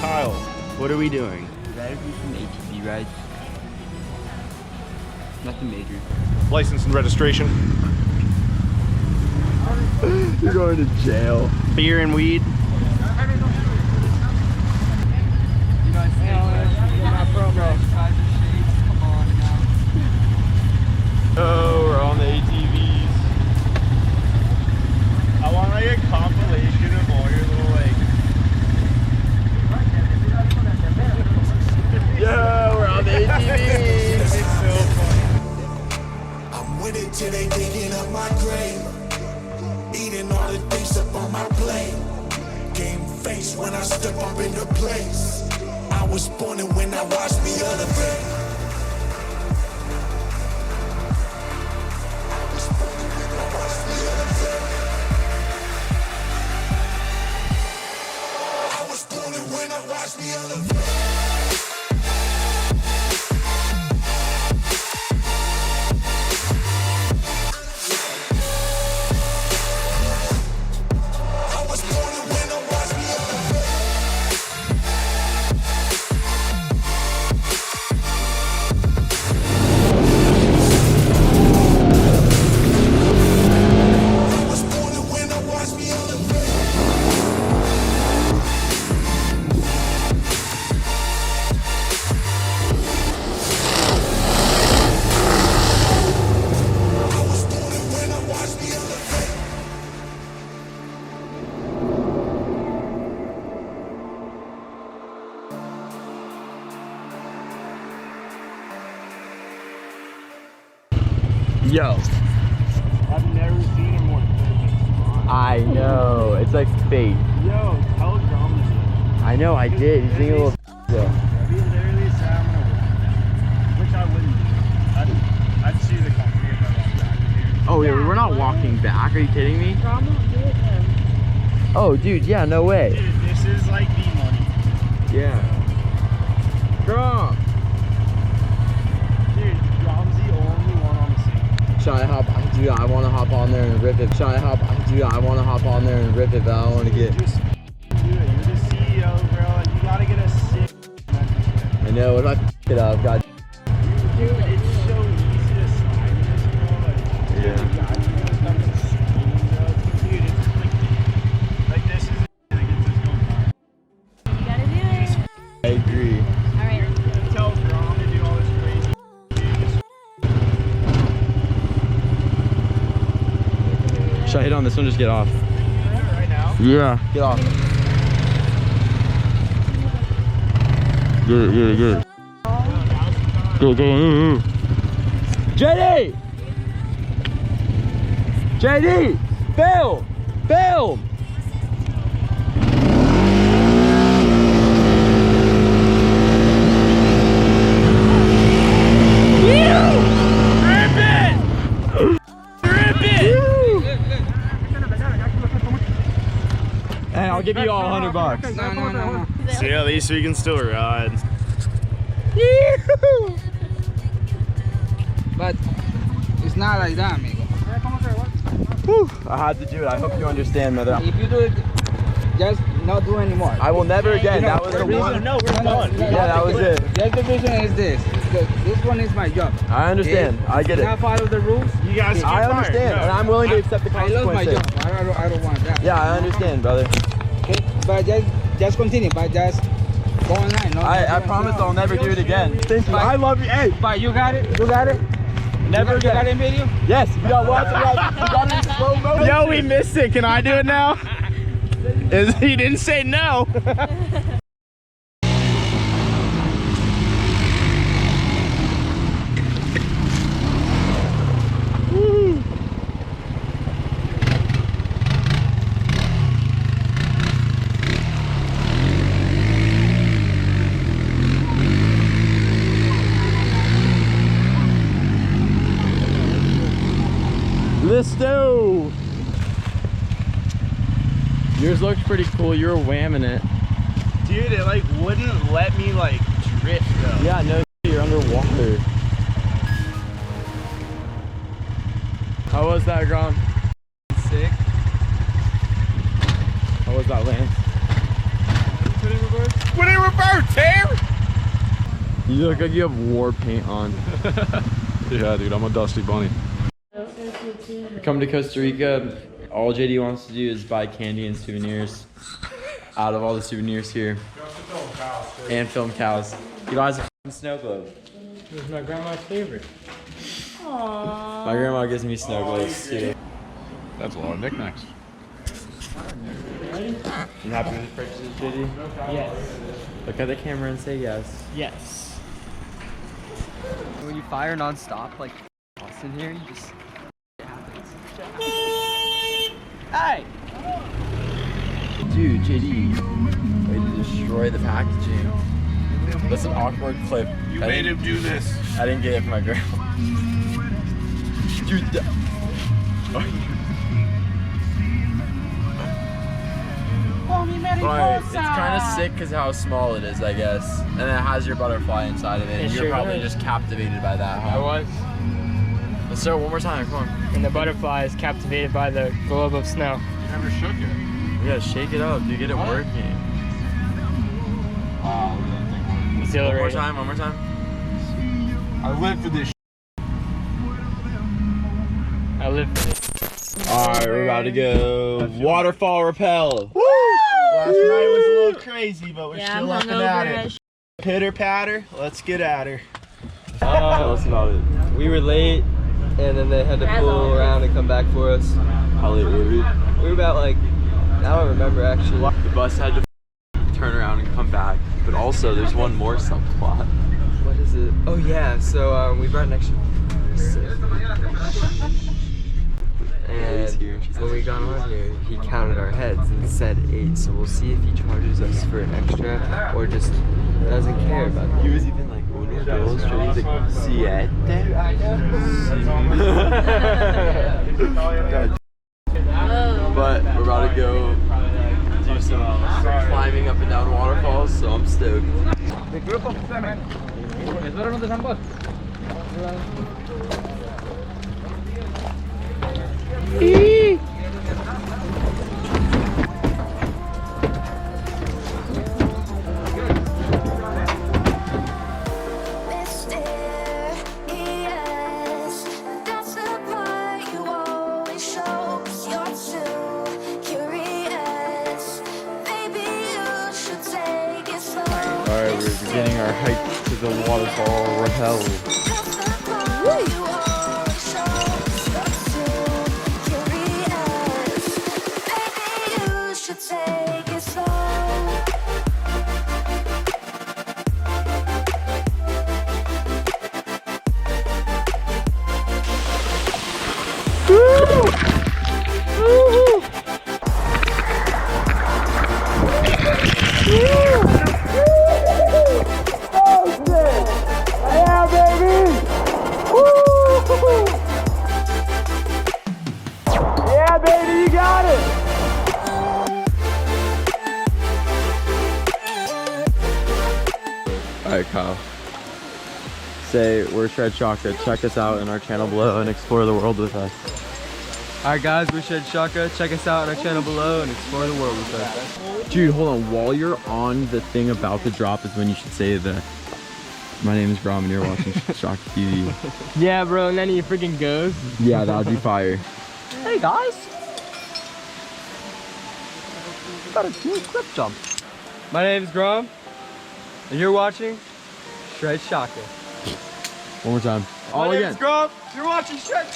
Kyle, what are we doing? We'd rather do some ATV rides. Nothing major. License and registration. You're going to jail. Beer and weed. You guys come on now. Oh, we're on the ATVs. I want like a compilation of all your little like. Yo, we're on the ATVs. It's so funny. I'm with it till they digging up my grave. Eating all the things up on my plate. Game face when I step up into place. I was born and when I watched me elevate. I was born and when I watched me elevate. Yo. I've never seen him more perfect. I know. It's like fate. Yo, tell Drum this. I know, I did. He's being a little though. If he literally said I'm gonna walk, which I wouldn't do. I'd sue the company if I walked back here. Oh, yeah, we're not walking back. Are you kidding me? Oh, dude, yeah, no way. Dude, this is like the money. Yeah. Drum. Dude, Drum's the only one on the scene. Should I hop? Dude, I want to hop on there and rip it. Should I hop? Dude, I want to hop on there and rip it, but I don't want to get. Just do it. You're the CEO, bro. You gotta get a sick membership. I know. What if I f it up? God. Dude, it's so easy to slide in this, bro. Like, Yeah. God, you know, it comes to speeding, bro. Dude, it's like this is that gets us going hard. You gotta do it. I agree. Alright. Tell Drum to do all this crazy. Should I hit on this one? Just get off. Right now. Yeah. Get off. Good, good, good. Go, go. JD! JD! Film! Film! Hey, I'll give you all $100. No. See, at least we can still ride. But it's not like that, amigo. Whew, I had to do it. I hope you understand, mother. If you do it, just not do anymore. I will never again. That was the one. No, we're done. Yeah, that was it. Just the vision is this. This one is my job. I understand. I get You it. have follow the rules. You guys keep I understand, firing. and I'm willing to accept the I love my consequences. job. I don't want that. Yeah, I understand, brother. Okay, but just continue. But just go online. No, I promise I'll never do it again. Thank you. I love you. Hey, But you got it. You got it. never You got it again. in video. Yes, you got what? You got it in slow motion. Yo, we missed it. Can I do it now? He didn't say no. Let's go. Yours looks pretty cool. You're whamming it. Dude, it like wouldn't let me like drift though. Yeah, no, you're underwater. How was that, Grom? Sick. How was that, Lance? Put in reverse. Put in reverse, Tam! You look like you have war paint on. Yeah, dude, I'm a dusty bunny. Come to Costa Rica, all JD wants to do is buy candy and souvenirs out of all the souvenirs here. And film cows. He buys a snow globe. It was my grandma's favorite. Aww. My grandma gives me snow globes too. That's a lot of knickknacks. You happy with the purchases, JD? Yes. Look at the camera and say yes. Yes. When you fire non-stop, like Austin here, you just it happens. Hey! Dude, JD, way to destroy the packaging. That's an awkward clip. You made him do this. I didn't get it from my grandma. Dude, right, it's kind of sick because how small it is, I guess. And it has your butterfly inside of it. And you're sure probably does. just captivated by that, huh? I was. Let's start one more time, come on. And the butterfly is captivated by the globe of snow. You never shook it. We gotta shake it up, dude, get it working. One more Exhilarating. time, one more time. I live for this. I live for this. Alright, we're about to go waterfall rappel. Woo! Last night was a little crazy, but we're Yeah, still I'm up and at hungover it. Pitter patter, let's get at her. Tell us about it. We were late, and then they had to As pull always. around and come back for us. How late were we? We were about like, I don't remember actually. The bus had to turn around and come back. But also, there's one more subplot. What is it? Oh yeah, so we brought an extra. Lily's And here, and she when says we got on here, he counted our heads and said 8. So we'll see if he charges us for an extra or just doesn't care about it. He was even like, uno, dos, tres, like, siete. But we're about to go do some climbing up and down waterfalls, so I'm stoked. Mysterious, that's the part you always show. 'Cause you're too curious. Maybe you should take it slow. Alright, we're beginning our hike to the waterfall rappel. That's the part you always show. 'Cause you're too curious. Maybe you should take it slow. Alright, Kyle. Say, we're Shred Shaka. Check us out in our channel below and explore the world with us. Alright guys, we're Shred Shaka. Check us out on our channel below and explore the world with us. Dude, hold on. While you're on the thing about to drop is when you should say the my name is Grom and you're watching Shaka TV. Yeah, bro, and then he freaking goes. Yeah, that would be fire. Hey guys! Got a cool clip jump. My name's Grom, and you're watching Shred Shaka. One more time. All again. Grom, you're watching Shred.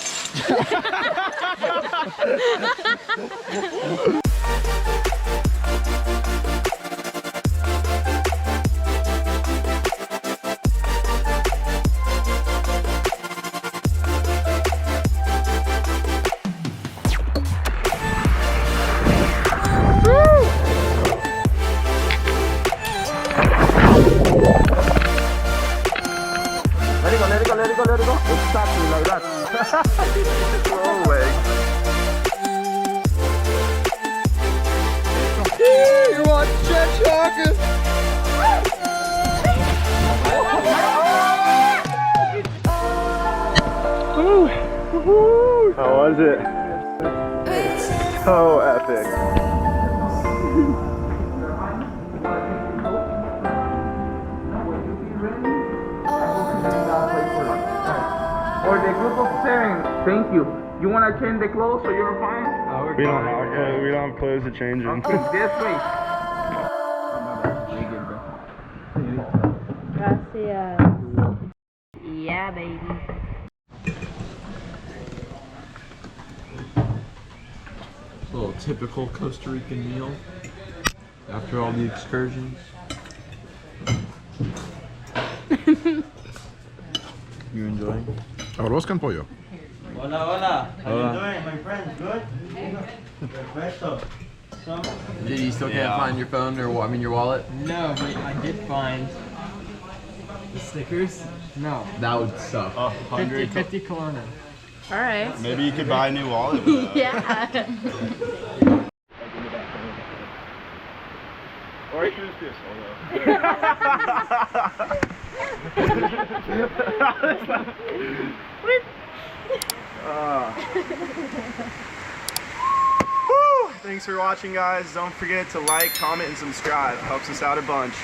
Exactly like that. You're watching Shred Shaka. How was it? So epic. Or the group of 7, thank you. You want to change the clothes so you're fine? We don't have clothes to change in. Okay, this way. Gracias. Yeah, baby. A little typical Costa Rican meal after all the excursions. You enjoying? Arroz con pollo. Hola, hola. How Hola. you doing, my friend? Good? Perfecto. Did you still can't find your phone or your wallet? No, but I did find the stickers. No. That would suck. 50 colonna. All right. Maybe you could buy a new wallet with that. Yeah. Or you could just be a Woo! Thanks for watching, guys. Don't forget to like, comment, and subscribe. Helps us out a bunch.